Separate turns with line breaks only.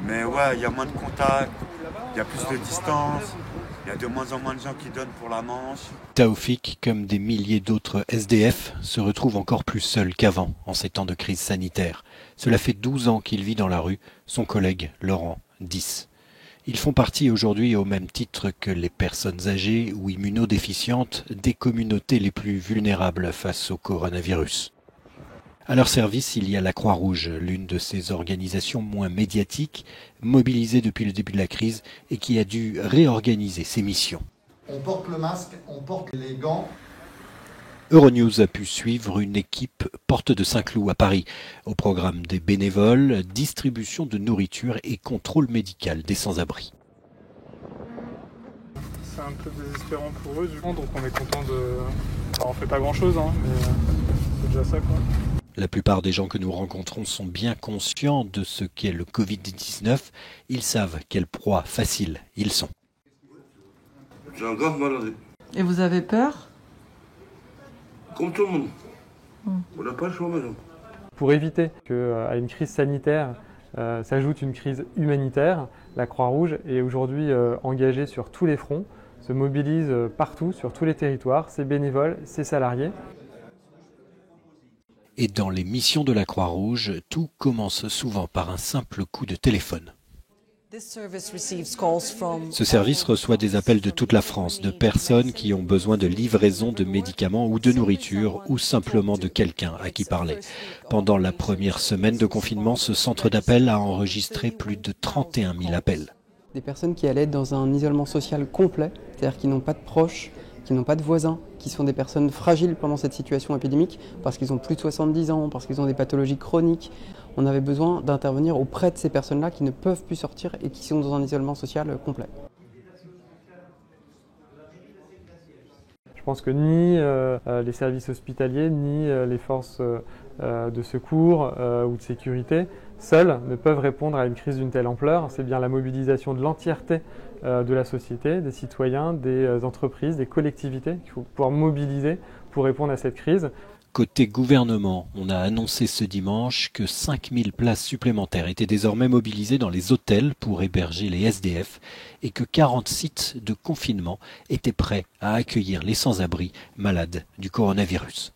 Mais ouais, il y a moins de contacts, il y a plus de distance, il y a de moins en moins de gens qui donnent pour la manche.
Taoufik, comme des milliers d'autres SDF, se retrouve encore plus seul qu'avant en ces temps de crise sanitaire. Cela fait 12 ans qu'il vit dans la rue, son collègue Laurent, 10. Ils font partie aujourd'hui, au même titre que les personnes âgées ou immunodéficientes, des communautés les plus vulnérables face au coronavirus. À leur service, il y a la Croix-Rouge, l'une de ces organisations moins médiatiques, mobilisée depuis le début de la crise et qui a dû réorganiser ses missions.
On porte le masque, on porte les gants.
Euronews a pu suivre une équipe porte de Saint-Cloud à Paris. Au programme des bénévoles, distribution de nourriture et contrôle médical des sans-abri.
C'est un peu désespérant pour eux, donc on est content de... Alors, on fait pas grand-chose, mais c'est déjà ça, quoi.
La plupart des gens que nous rencontrons sont bien conscients de ce qu'est le Covid-19. Ils savent quelle proie facile ils sont.
J'ai un grave maladie.
Et vous avez peur?
Comme tout le monde. On n'a pas le choix, madame.
Pour éviter qu'à une crise sanitaire s'ajoute une crise humanitaire, la Croix-Rouge est aujourd'hui engagée sur tous les fronts, se mobilise partout, sur tous les territoires, ses bénévoles, ses salariés.
Et dans les missions de la Croix-Rouge, tout commence souvent par un simple coup de téléphone. Ce service reçoit des appels de toute la France, de personnes qui ont besoin de livraison de médicaments ou de nourriture, ou simplement de quelqu'un à qui parler. Pendant la première semaine de confinement, ce centre d'appel a enregistré plus de 31 000 appels.
Des personnes qui allaient être dans un isolement social complet, c'est-à-dire qui n'ont pas de proches, qui n'ont pas de voisins, qui sont des personnes fragiles pendant cette situation épidémique, parce qu'ils ont plus de 70 ans, parce qu'ils ont des pathologies chroniques. On avait besoin d'intervenir auprès de ces personnes-là qui ne peuvent plus sortir et qui sont dans un isolement social complet.
Je pense que ni les services hospitaliers, ni les forces de secours ou de sécurité, seuls ne peuvent répondre à une crise d'une telle ampleur. C'est bien la mobilisation de l'entièreté de la société, des citoyens, des entreprises, des collectivités qu'il faut pouvoir mobiliser pour répondre à cette crise.
Côté gouvernement, on a annoncé ce dimanche que 5000 places supplémentaires étaient désormais mobilisées dans les hôtels pour héberger les SDF et que 40 sites de confinement étaient prêts à accueillir les sans-abri malades du coronavirus.